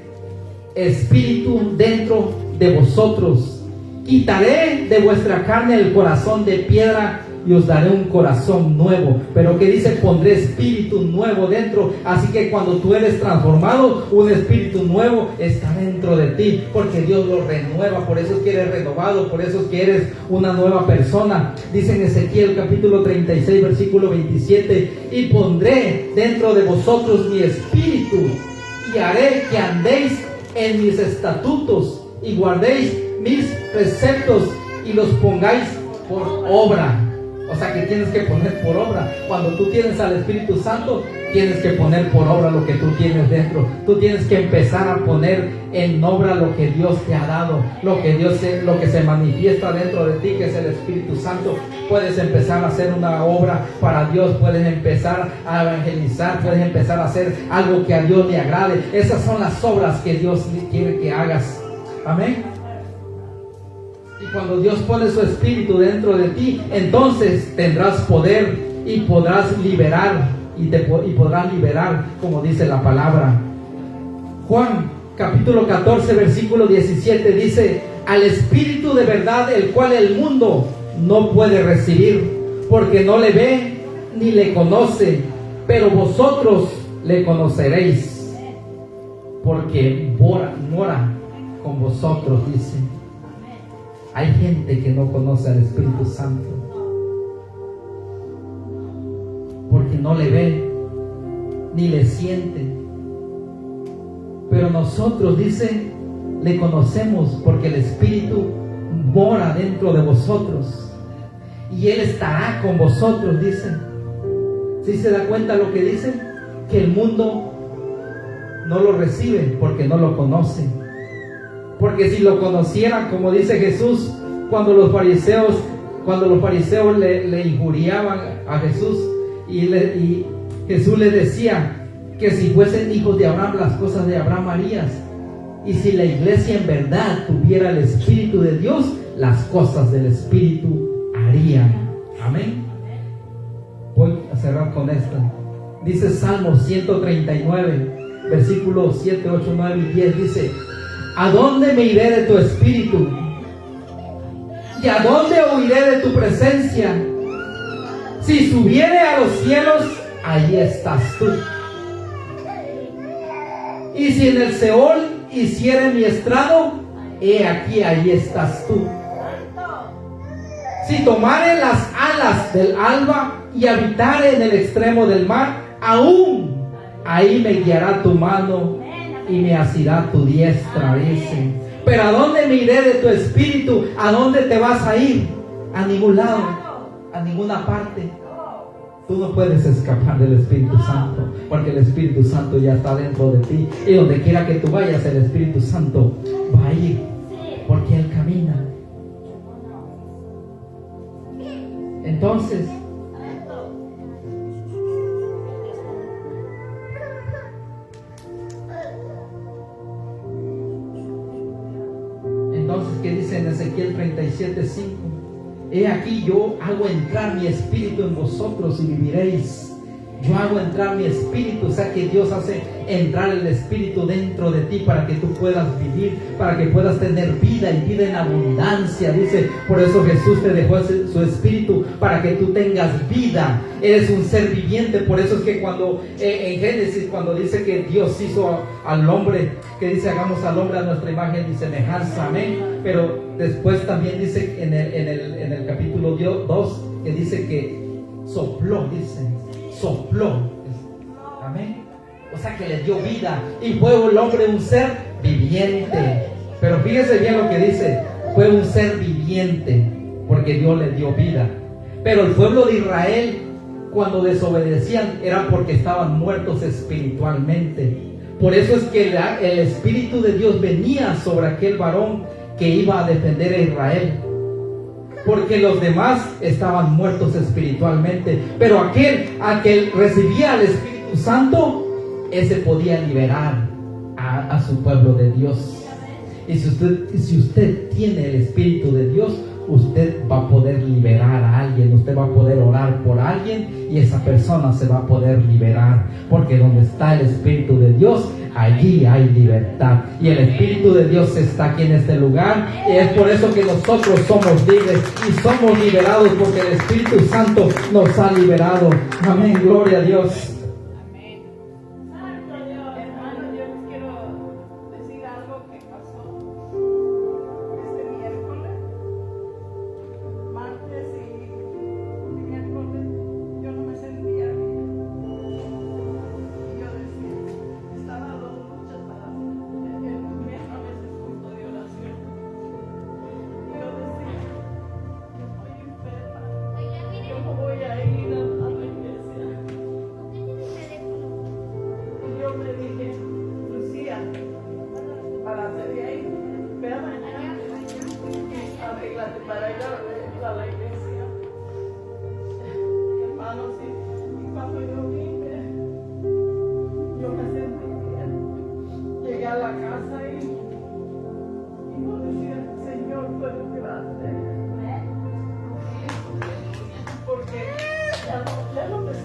espíritu dentro de vosotros. Quitaré de vuestra carne el corazón de piedra, y os daré un corazón nuevo. Pero que dice: pondré espíritu nuevo dentro. Así que cuando tú eres transformado, un espíritu nuevo está dentro de ti, porque Dios lo renueva. Por eso es que eres renovado, por eso es que eres una nueva persona. Dice en Ezequiel capítulo 36 versículo 27: y pondré dentro de vosotros mi espíritu, y haré que andéis en mis estatutos, y guardéis mis preceptos, y los pongáis por obra. O sea que tienes que poner por obra. Cuando tú tienes al Espíritu Santo, tienes que poner por obra lo que tú tienes dentro. Tú tienes que empezar a poner en obra lo que Dios te ha dado, lo que se manifiesta dentro de ti, que es el Espíritu Santo. Puedes empezar a hacer una obra para Dios, puedes empezar a evangelizar, puedes empezar a hacer algo que a Dios le agrade. Esas son las obras que Dios quiere que hagas. Amén. Y cuando Dios pone su Espíritu dentro de ti, entonces tendrás poder y podrás liberar, y podrás liberar, como dice la palabra. Juan capítulo 14 versículo 17 dice: al Espíritu de verdad, el cual el mundo no puede recibir, porque no le ve ni le conoce, pero vosotros le conoceréis, porque mora con vosotros, dice. Hay gente que no conoce al Espíritu Santo porque no le ve ni le siente. Pero nosotros, dice, le conocemos porque el Espíritu mora dentro de vosotros y Él estará con vosotros, dice. ¿Sí se da cuenta lo que dice? Que el mundo no lo recibe porque no lo conoce. Porque si lo conocieran, como dice Jesús, cuando los fariseos le injuriaban a Jesús, y Jesús les decía que si fuesen hijos de Abraham, las cosas de Abraham harías. Y si la iglesia en verdad tuviera el Espíritu de Dios, las cosas del Espíritu harían. Amén. Voy a cerrar con esto. Dice Salmo 139, versículos 7, 8, 9 y 10. Dice: ¿a dónde me iré de tu Espíritu? ¿Y a dónde huiré de tu presencia? Si subiere a los cielos, allí estás tú. Y si en el Seol hiciere mi estrado, he aquí, allí estás tú. Si tomare las alas del alba y habitare en el extremo del mar, aún ahí me guiará tu mano y me asirá tu diestra, dice. Pero ¿a dónde me iré de tu Espíritu? ¿A dónde te vas a ir? A ningún lado, a ninguna parte. Tú no puedes escapar del Espíritu Santo, porque el Espíritu Santo ya está dentro de ti. Y donde quiera que tú vayas, el Espíritu Santo va a ir, porque Él camina. Entonces, ¿qué dice en Ezequiel 37:5? He aquí, yo hago entrar mi espíritu en vosotros y viviréis. Yo hago entrar mi espíritu, o sea que Dios hace entrar el espíritu dentro de ti para que tú puedas vivir, para que puedas tener vida y vida en abundancia. Dice, por eso Jesús te dejó su espíritu para que tú tengas vida. Eres un ser viviente. Por eso es que cuando en Génesis, cuando dice que Dios hizo al hombre, que dice hagamos al hombre a nuestra imagen y semejanza, amén. Pero después también dice en el capítulo 2 que dice que sopló, dice, sopló, amén. O sea que le dio vida y fue el hombre un ser viviente. Pero fíjese bien lo que dice, fue un ser viviente porque Dios le dio vida. Pero el pueblo de Israel, cuando desobedecían, era porque estaban muertos espiritualmente. Por eso es que el Espíritu de Dios venía sobre aquel varón que iba a defender a Israel, porque los demás estaban muertos espiritualmente. Pero aquel recibía al Espíritu Santo, ese podía liberar a su pueblo de Dios. Y si usted tiene el Espíritu de Dios, usted va a poder liberar a alguien, usted va a poder orar por alguien y esa persona se va a poder liberar, porque donde está el Espíritu de Dios, allí hay libertad. Y el Espíritu de Dios está aquí en este lugar, y es por eso que nosotros somos libres y somos liberados, porque el Espíritu Santo nos ha liberado. Amén, gloria a Dios.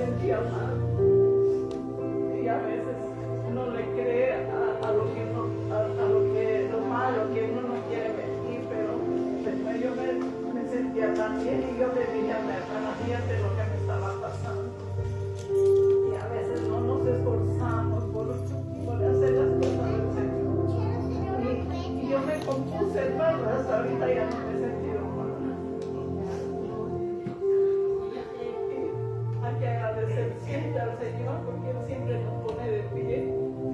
sentía mal. Y a veces uno le cree a lo que lo malo que uno no quiere mentir, pero después yo me sentía tan bien y yo le dije a mi hermana, fíjate lo que me estaba pasando. Y a veces no nos esforzamos por hacer las cosas del Señor. Y yo me compuse, hermano, hasta ahorita ya no me he sentido mal. Hay que agradecer siempre al Señor porque Él siempre nos pone de pie.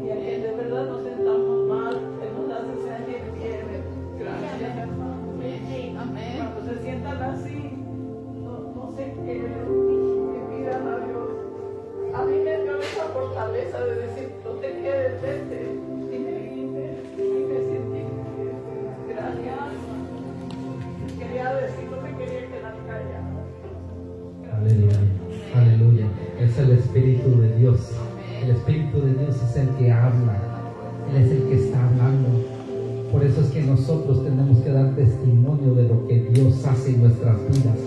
Y a que de verdad nos sentamos mal, Él nos hace sentir bien. Gracias, hermano. Amén. Cuando se sientan así, no se queden y pidan a Dios. A mí me dio esa fortaleza de decir, no te quedes, vete. Y me sentí bien. Gracias. Quería decir, no me quería quedar callada. Aleluya, aleluya. Es el Espíritu de Dios. El Espíritu de Dios es el que habla. Él es el que está hablando. Por eso es que nosotros tenemos que dar testimonio de lo que Dios hace en nuestras vidas.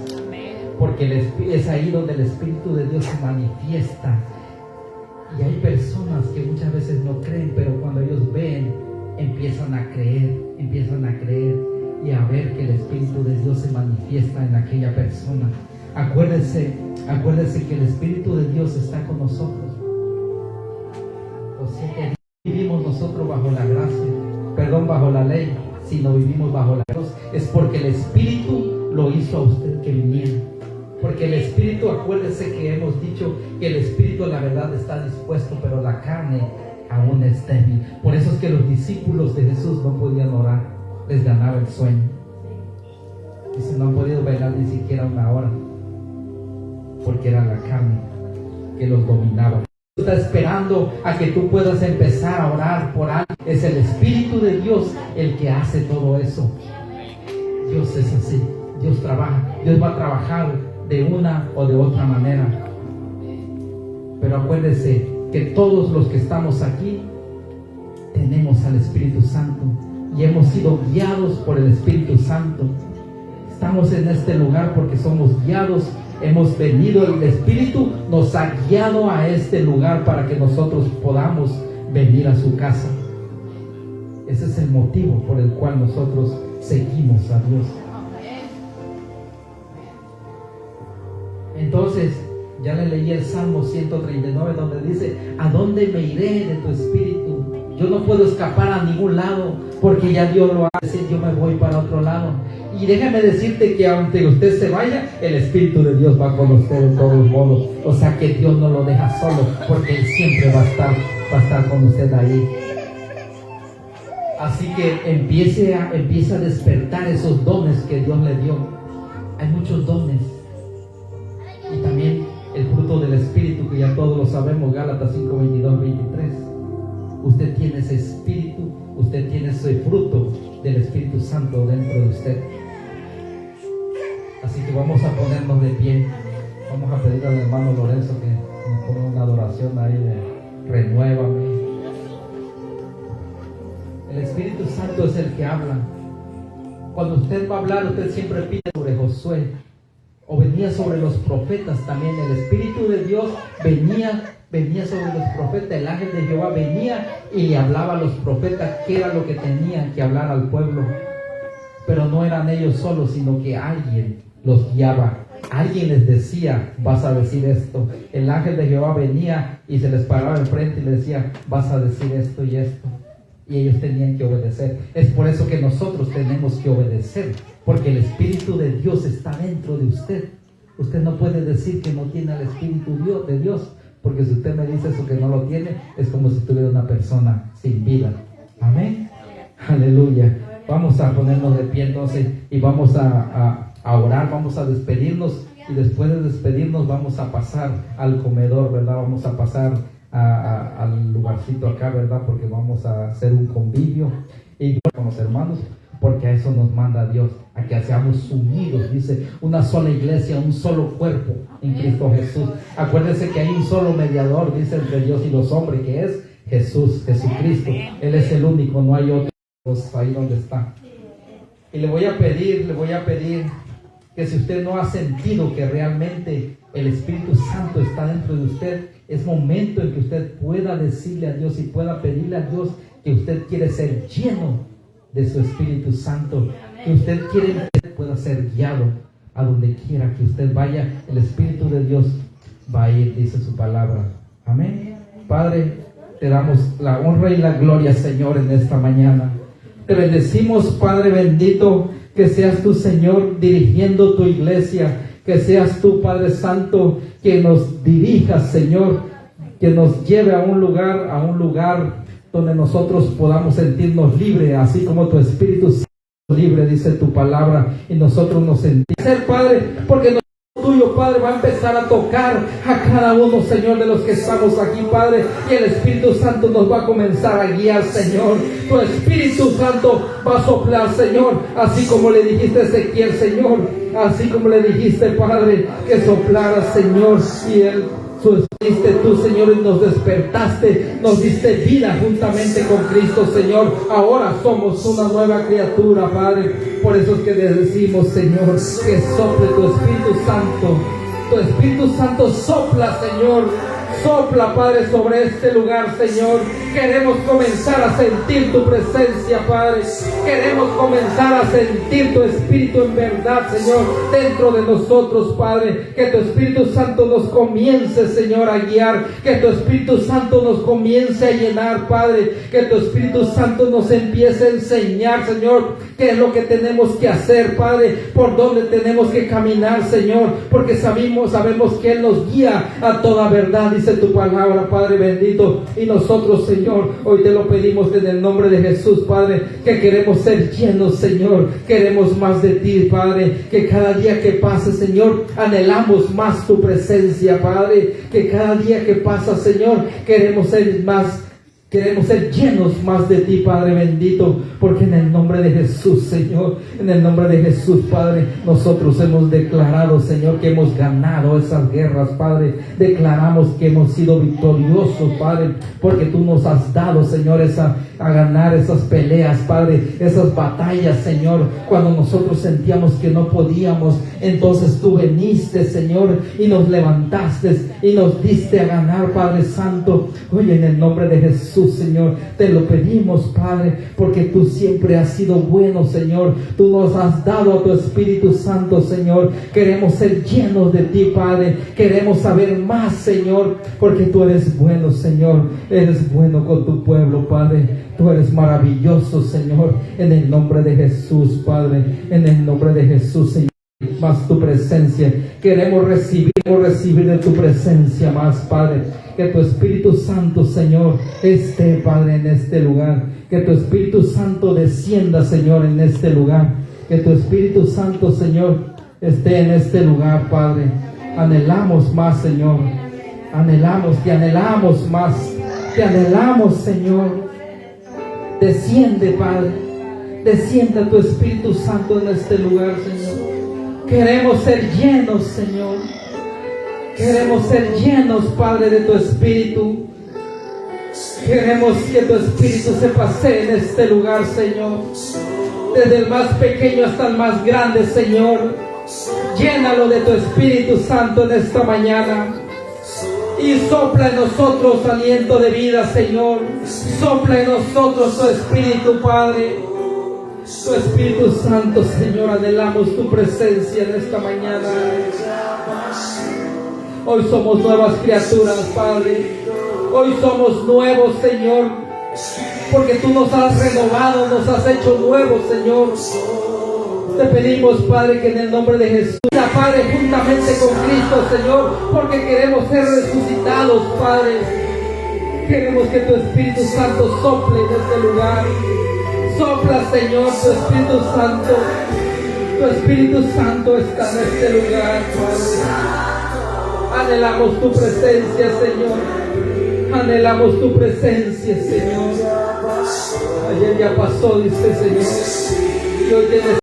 Porque es ahí donde el Espíritu de Dios se manifiesta. Y hay personas que muchas veces no creen, pero cuando ellos ven, empiezan a creer y a ver que el Espíritu de Dios se manifiesta en aquella persona. Acuérdese que el Espíritu de Dios está con nosotros. O sea que vivimos nosotros bajo la gracia, bajo la ley, sino vivimos bajo la gracia. Es porque el Espíritu lo hizo a usted que viniera. Porque el Espíritu, acuérdese que hemos dicho que el Espíritu la verdad está dispuesto, pero la carne aún es débil. Por eso es que los discípulos de Jesús no podían orar, les ganaba el sueño. Dice, no han podido bailar ni siquiera una hora, porque era la carne que los dominaba. Está esperando a que tú puedas empezar a orar por algo. Es el Espíritu de Dios el que hace todo eso. Dios es así, Dios trabaja, Dios va a trabajar de una o de otra manera. Pero acuérdese que todos los que estamos aquí tenemos al Espíritu Santo y hemos sido guiados por el Espíritu Santo. Estamos en este lugar porque somos guiados. Hemos venido, el Espíritu nos ha guiado a este lugar para que nosotros podamos venir a su casa. Ese es el motivo por el cual nosotros seguimos a Dios. Entonces, ya le leí el Salmo 139 donde dice, ¿a dónde me iré de tu Espíritu? Yo no puedo escapar a ningún lado porque ya Dios lo hace, yo me voy para otro lado. Y déjame decirte que aunque usted se vaya, el Espíritu de Dios va con usted de todos modos. O sea que Dios no lo deja solo, porque Él siempre va a estar con usted ahí. Así que empiece a despertar esos dones que Dios le dio. Hay muchos dones. Y también el fruto del Espíritu, que ya todos lo sabemos, Gálatas 5, 22, 23. Usted tiene ese Espíritu, usted tiene ese fruto del Espíritu Santo dentro de usted. Así que vamos a ponernos de pie. Vamos a pedir al hermano Lorenzo que nos ponga una adoración ahí de renuévame. El Espíritu Santo es el que habla. Cuando usted va a hablar, usted siempre pide sobre Josué, o venía sobre los profetas también. El Espíritu de Dios venía sobre los profetas. El ángel de Jehová venía y le hablaba a los profetas qué era lo que tenían que hablar al pueblo. Pero no eran ellos solos, sino que alguien los guiaba. Alguien les decía, vas a decir esto. El ángel de Jehová venía y se les paraba enfrente y les decía, vas a decir esto y esto. Y ellos tenían que obedecer. Es por eso que nosotros tenemos que obedecer, porque el Espíritu de Dios está dentro de usted. Usted no puede decir que no tiene el Espíritu de Dios, porque si usted me dice eso que no lo tiene, es como si tuviera una persona sin vida. Amén. Aleluya. Vamos a ponernos de pie entonces y vamos a orar, vamos a despedirnos, y después de despedirnos vamos a pasar al comedor, ¿verdad? Vamos a pasar al lugarcito acá, ¿verdad? Porque vamos a hacer un convivio y con los hermanos, porque a eso nos manda Dios, a que seamos unidos. Dice, una sola iglesia, un solo cuerpo en Cristo Jesús. Acuérdense que hay un solo mediador, dice, entre Dios y los hombres, que es Jesucristo. Él es el único, no hay otro. Ahí donde está. Y le voy a pedir que si usted no ha sentido que realmente el Espíritu Santo está dentro de usted, es momento en que usted pueda decirle a Dios y pueda pedirle a Dios que usted quiere ser lleno de su Espíritu Santo, que usted quiere que usted pueda ser guiado a donde quiera que usted vaya. El Espíritu de Dios va a ir, dice su palabra. Amén. Padre, te damos la honra y la gloria, Señor, en esta mañana. Te bendecimos, Padre bendito, que seas tú, Señor, dirigiendo tu iglesia, que seas tú, Padre Santo, que nos dirijas, Señor, que nos lleve a un lugar donde nosotros podamos sentirnos libres, así como tu Espíritu Santo libre, dice tu palabra, y nosotros nos sentimos. Ser, Padre, porque tuyo, Padre, va a empezar a tocar a cada uno, Señor, de los que estamos aquí, Padre, y el Espíritu Santo nos va a comenzar a guiar, Señor. Tu Espíritu Santo va a soplar, Señor, así como le dijiste a Ezequiel, Señor, así como le dijiste, Padre, que soplara, Señor, y él diste tú, Señor, y nos despertaste, nos diste vida juntamente con Cristo, Señor. Ahora somos una nueva criatura, Padre. Por eso es que le decimos, Señor, que sople tu Espíritu Santo. Tu Espíritu Santo sopla, Señor. Sopla, Padre, sobre este lugar, Señor. Queremos comenzar a sentir tu presencia, Padre. Queremos comenzar a sentir tu Espíritu en verdad, Señor, dentro de nosotros, Padre. Que tu Espíritu Santo nos comience, Señor, a guiar. Que tu Espíritu Santo nos comience a llenar, Padre. Que tu Espíritu Santo nos empiece a enseñar, Señor, qué es lo que tenemos que hacer, Padre. Por dónde tenemos que caminar, Señor. Porque sabemos que Él nos guía a toda verdad, dice tu palabra, Padre bendito. Y nosotros, Señor, hoy te lo pedimos en el nombre de Jesús, Padre, que queremos ser llenos, Señor. Queremos más de ti, Padre. Que cada día que pase, Señor, anhelamos más tu presencia, Padre. Que cada día que pasa, Señor, queremos ser llenos más de ti, Padre bendito, porque en el nombre de Jesús, Señor, en el nombre de Jesús, Padre, nosotros hemos declarado, Señor, que hemos ganado esas guerras, Padre. Declaramos que hemos sido victoriosos, Padre, porque tú nos has dado, Señor, a ganar esas peleas, Padre, esas batallas, Señor. Cuando nosotros sentíamos que no podíamos, entonces tú viniste, Señor, y nos levantaste y nos diste a ganar, Padre Santo. Oye, en el nombre de Jesús, Señor, te lo pedimos, Padre, porque tú siempre has sido bueno, Señor. Tú nos has dado a tu Espíritu Santo, Señor. Queremos ser llenos de ti, Padre. Queremos saber más, Señor, porque tú eres bueno, Señor. Eres bueno con tu pueblo, Padre. Tú eres maravilloso, Señor. En el nombre de Jesús, Padre. En el nombre de Jesús, Señor. Más tu presencia. Queremos recibir de tu presencia más, Padre. Que tu Espíritu Santo, Señor, esté, Padre, en este lugar. Que tu Espíritu Santo descienda, Señor, en este lugar. Que tu Espíritu Santo, Señor, esté en este lugar, Padre. Anhelamos más, Señor. Te anhelamos más. Te anhelamos, Señor. Desciende, Padre. Desciende tu Espíritu Santo en este lugar, Señor. Queremos ser llenos, Señor. Queremos ser llenos, Padre, de tu Espíritu. Queremos que tu Espíritu se pase en este lugar, Señor. Desde el más pequeño hasta el más grande, Señor. Llénalo de tu Espíritu Santo en esta mañana. Y sopla en nosotros aliento de vida, Señor. Sopla en nosotros tu Espíritu, Padre. Tu Espíritu Santo, Señor, anhelamos tu presencia en esta mañana. Hoy somos nuevas criaturas, Padre. Hoy somos nuevos, Señor, porque tú nos has renovado, nos has hecho nuevos, Señor. Te pedimos, Padre, que en el nombre de Jesús, Padre, juntamente con Cristo, Señor, porque queremos ser resucitados, Padre. Queremos que tu Espíritu Santo sople en este lugar. Sopla, Señor, tu Espíritu Santo. Tu Espíritu Santo está en este lugar, Padre. Anhelamos tu presencia, Señor. Anhelamos tu presencia, Señor. Ayer ya pasó, dice, Señor. Y hoy tienes